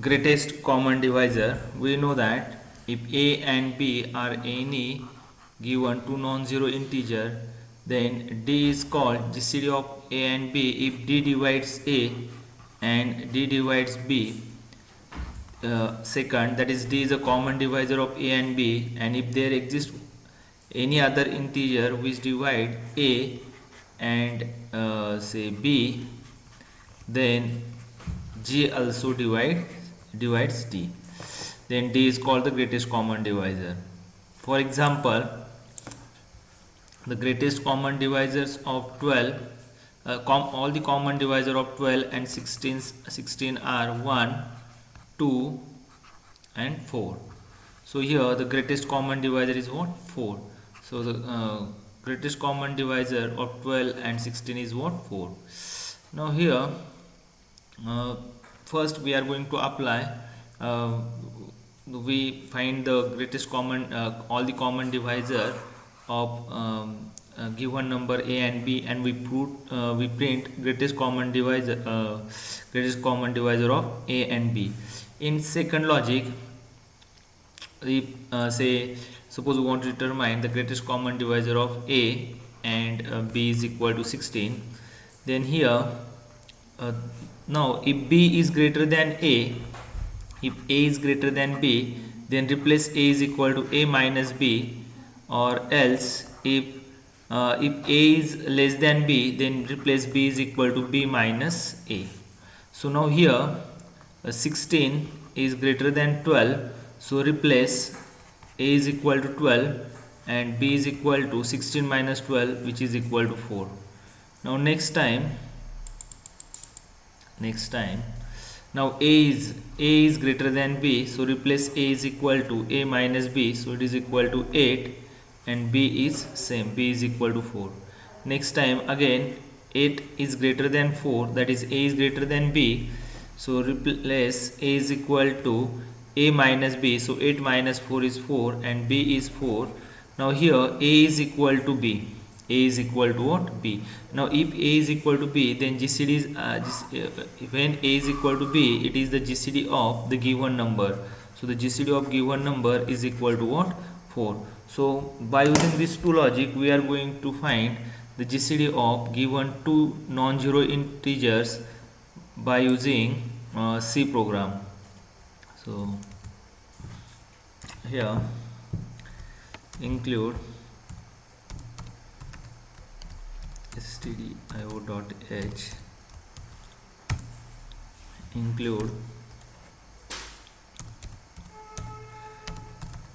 greatest common divisor, we know that if a and b are any given two non-zero integer, then d is called GCD of a and b if d divides a and d divides b. Second, that is d is a common divisor of a and b, and if there exists any other integer which divide a and say b, then g also divides d. Then d is called the greatest common divisor. For example, the greatest common divisors of 12, all the common divisor of 12 and 16 are 1, 2 and 4. So here the greatest common divisor is what? 4. So the greatest common divisor of 12 and 16 is what? 4. Now here first we are going to apply, we find the greatest common, all the common divisor of given number a and b, and we print greatest common divisor of a and b. In second logic, we say suppose we want to determine the greatest common divisor of a and b is equal to 16. Then here now if b is greater than a, if a is greater than b, then replace a is equal to a minus b, or else if a is less than b, then replace b is equal to b minus a. So now here 16 is greater than 12, so replace a is equal to 12 and b is equal to 16 minus 12, which is equal to 4. Now next time now a is greater than b, so replace a is equal to a minus b, so it is equal to 8, and b is same, b is equal to 4. Next time again 8 is greater than 4, that is a is greater than b, so replace a is equal to a minus b, so 8 minus 4 is 4 and b is 4. Now here a is equal to b, a is equal to what? B. Now if a is equal to b, then GCD is when a is equal to b, it is the GCD of the given number. So the GCD of given number is equal to what? 4. So by using these two logic, we are going to find the GCD of given two non-zero integers by using C program. So here include stdio.h, include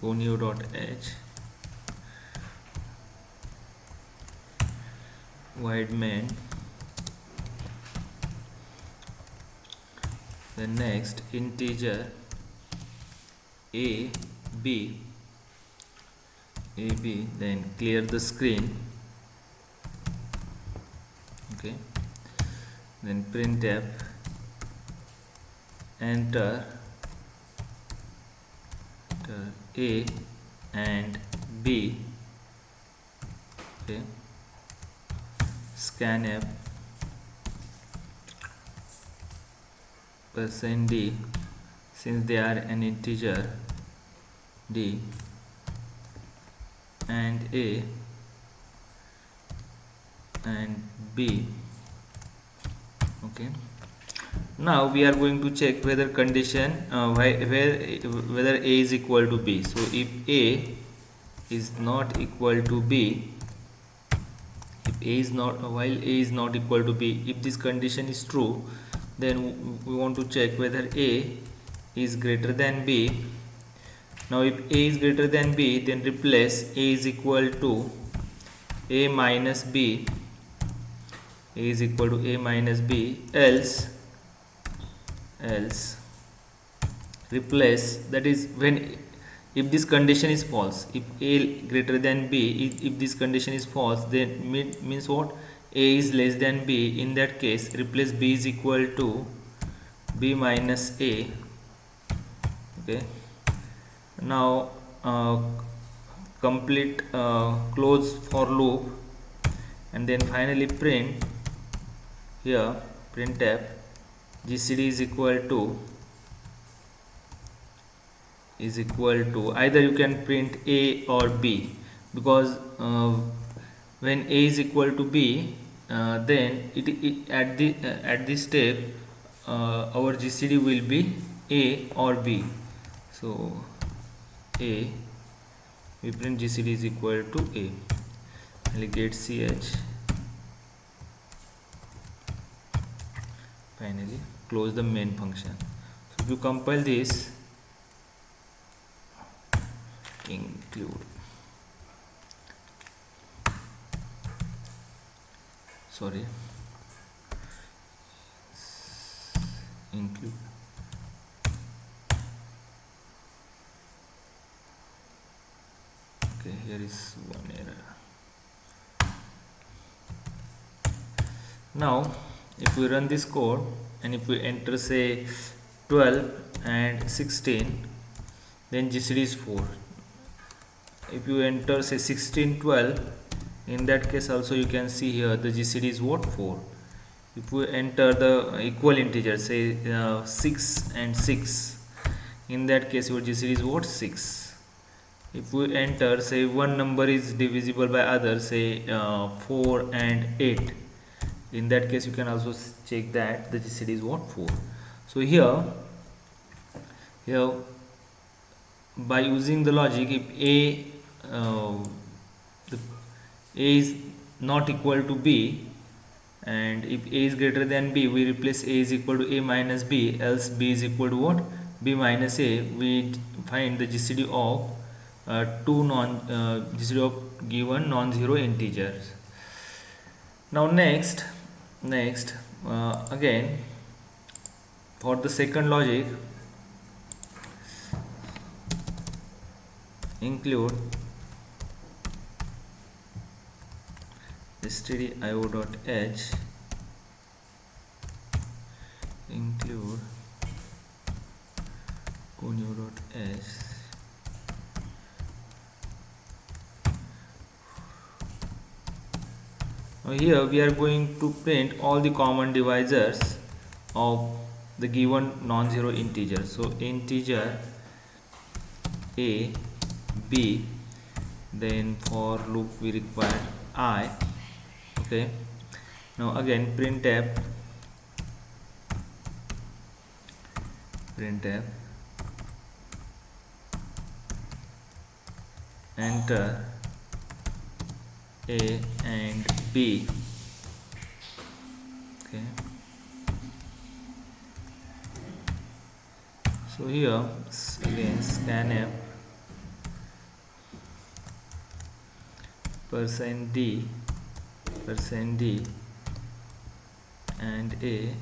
conio.h, void main, the next integer a b, then clear the screen. Okay, then printf, enter a and b. Okay, scanf %d, since they are an integer, d, and a and b. Okay, now we are going to check whether condition whether a is equal to b. So if a is not equal to b, if a is not, while a is not equal to b, if this condition is true, then we want to check whether a is greater than b. Now if a is greater than b, then replace a is equal to a minus b, a is equal to a minus b, else replace, that is when, if this condition is false, if a greater than b, if this condition is false, then means what? A is less than b. In that case, replace b is equal to b minus a. Okay, now complete close for loop, and then finally print here, printf GCD is equal to is equal to, either you can print A or B, because when A is equal to B, then at this step our GCD will be A or B. So A, we print GCD is equal to A. I'll get CH. Finally close the main function. So if you compile this, include, sorry, include, okay, here is one error. Now if we run this code and if we enter say 12 and 16, then GCD is 4. If you enter say 16 12, in that case also you can see here the GCD is what, 4. If we enter the equal integer say 6 and 6, in that case your GCD is what, 6. If we enter say one number is divisible by other, say 4 and 8, in that case you can also check that the GCD is what, 4. So here by using the logic, if the A is not equal to B, and if A is greater than B, we replace A is equal to A minus B, else B is equal to what, B minus A. We find the GCD of GCD of given non-zero integers. Now next again for the second logic, include stdio.h, include new.h. Now here we are going to print all the common divisors of the given non-zero integer. So integer A, B, then for loop we require I. Okay, now again printf enter A and B. Okay, so here again scanf %d and A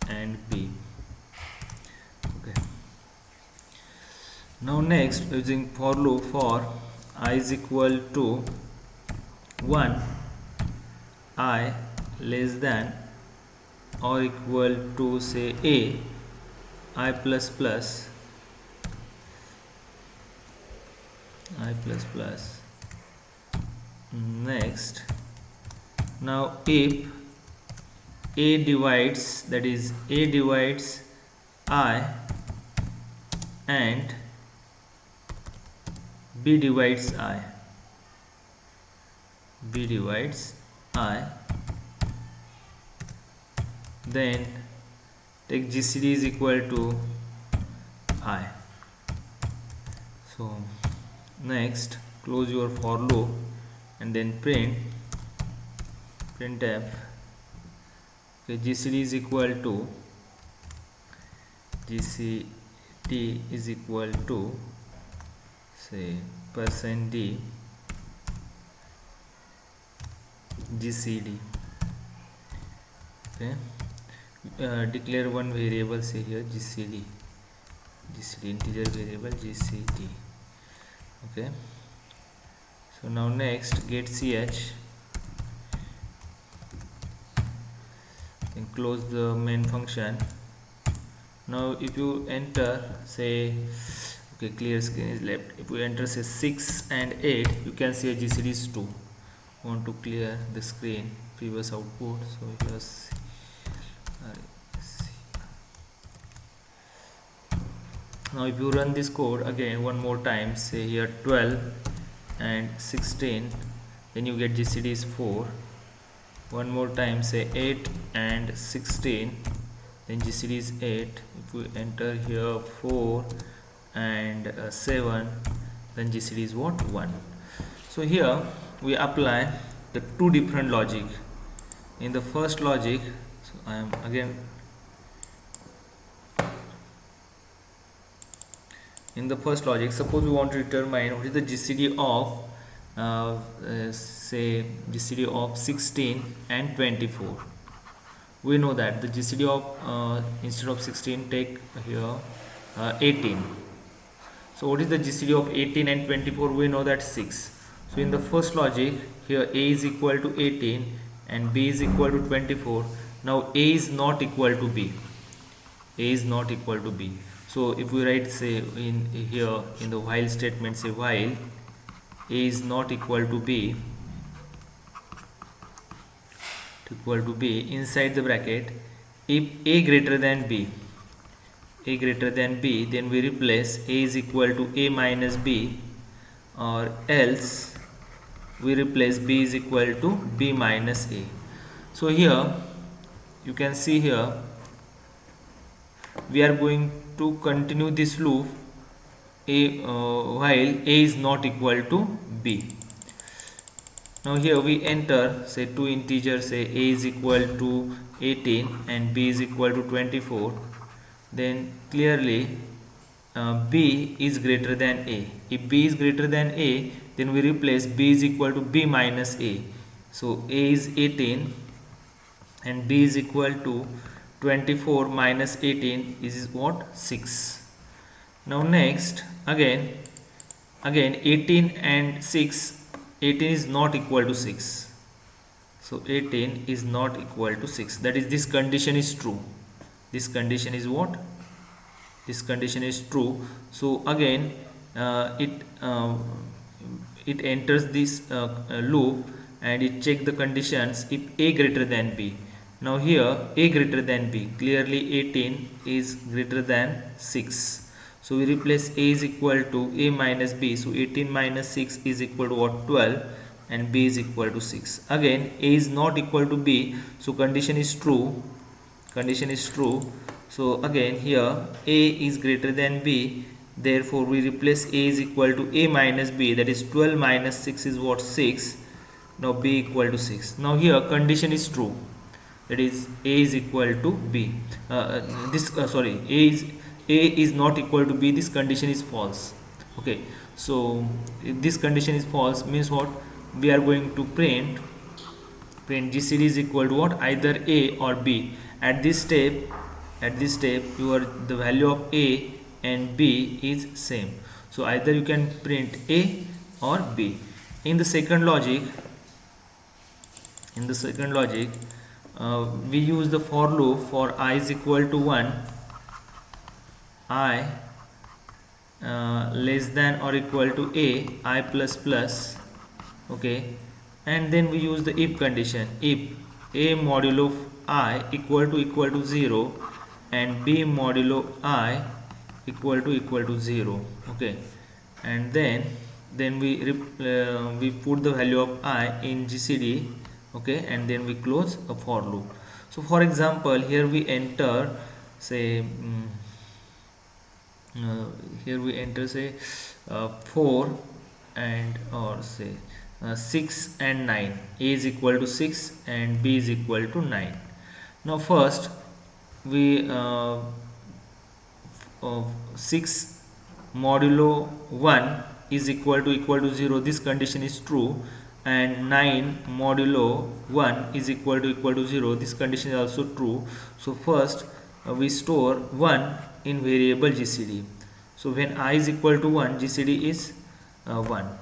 and B. Okay, now next using for loop for I is equal to 1, I less than or equal to say A, I plus plus, next. Now if A divides, that is A divides I and B divides I, then take GCD is equal to I. So next close your for loop and then printf. Okay, GCD is equal to say %d GCD. Okay, declare one variable, say here GCD integer variable GCD. Okay, so now next get ch, then close the main function. Now if you enter say, okay, clear screen is left, if you enter say 6 and 8, you can see a GCD is 2. Want to clear the screen previous output, so here Now if you run this code again one more time, say here 12 and 16, then you get GCD is 4. One more time, say 8 and 16, then GCD is 8. If we enter here 4 and 7, then GCD is what? 1. So here we apply the two different logic. In the first logic, so I am again in the first logic, suppose we want to determine what is the GCD of say GCD of 16 and 24. We know that the GCD of instead of 16 take here 18. So what is the GCD of 18 and 24? We know that 6. So in the first logic, here A is equal to 18 and B is equal to 24. Now A is not equal to B. A is not equal to B. So if we write, say in here in the while statement, say while A is not equal to B, inside the bracket, if A greater than B, then we replace A is equal to A minus B, or else we replace B is equal to B minus A. So here you can see here we are going to continue this loop while A is not equal to B. Now here we enter, say two integers, say A is equal to 18 and B is equal to 24. Then clearly B is greater than A. If B is greater than A, then we replace B is equal to B minus A. So A is 18 and B is equal to 24 minus 18 is what? 6. Now next, again 18 and 6, 18 is not equal to 6. So 18 is not equal to 6. That is, this condition is true. This condition is what? This condition is true. So again it enters this loop and it check the conditions if A greater than B. Now here A greater than B, clearly 18 is greater than 6. So we replace A is equal to A minus B. So 18 minus 6 is equal to what? 12, and B is equal to 6. Again A is not equal to B, so condition is true. Condition is true. So again here A is greater than B, therefore we replace A is equal to A minus B, that is 12 minus 6 is what? 6. Now B equal to 6. Now here condition is true, that is A is equal to B. A is not equal to B, this condition is false. Okay, so if this condition is false, means what? We are going to print GCD is equal to what? Either A or B. At this step the value of A and B is same, so either you can print A or B. In the second logic, we use the for loop for I is equal to 1, I less than or equal to A, I plus plus. Okay, and then we use the if condition. If A modulo I equal to 0 and B modulo I equal to 0. Okay, and then we put the value of I in GCD. Okay, and then we close a for loop. So for example, here we enter, say here we enter, say 4 and or say 6 and 9. A is equal to 6 and B is equal to 9. Now first we 6 modulo 1 is equal to 0, this condition is true, and 9 modulo 1 is equal to 0, this condition is also true. So first we store 1 in variable GCD. So when I is equal to 1, GCD is 1.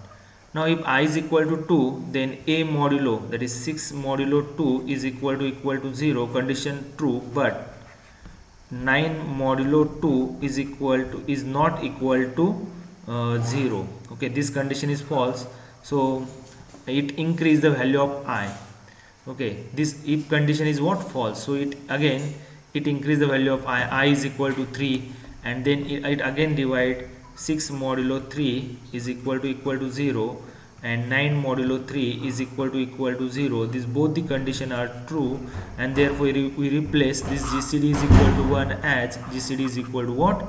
Now if I is equal to 2, then A modulo, that is 6 modulo 2 is equal to 0, condition true, but 9 modulo 2 is not equal to 0. Okay, this condition is false, so it increase the value of I. Okay, this if condition is what? False. So it increase the value of I is equal to 3, and then it again divide 6 modulo 3 is equal to 0, and 9 modulo 3 is equal to 0. These both the condition are true, and therefore we replace this GCD is equal to 1 as GCD is equal to what?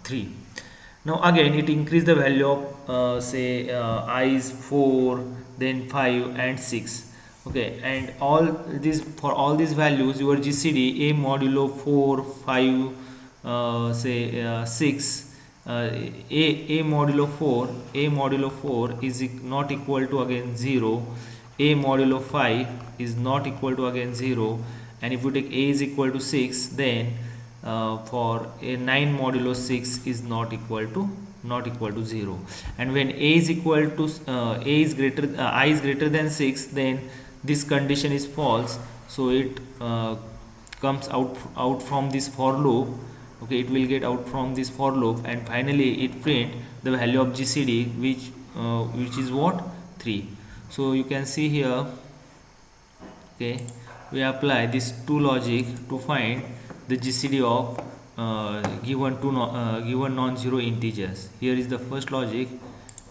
3. Now again it increase the value of say I is 4, then 5 and 6. Okay, and all these, for all these values your GCD a modulo 4, 5, say 6, a modulo 4 is not equal to again 0, a modulo 5 is not equal to again 0, and if you take a is equal to 6, then for a 9 modulo 6 is not equal to 0. And when a is equal to a is greater I is greater than 6, then this condition is false, so it comes out from this for loop. Okay, it will get out from this for loop, and finally it print the value of GCD, which is what? 3. So you can see here, okay, we apply this two logic to find the GCD of given non-zero integers. Here is the first logic,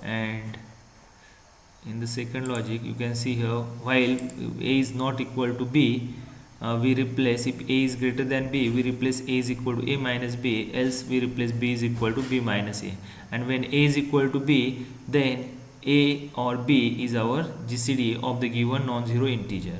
and in the second logic you can see here, while a is not equal to b, we replace, if a is greater than b, we replace a is equal to a minus b, else we replace b is equal to b minus a. And when a is equal to b, then a or b is our GCD of the given non-zero integer.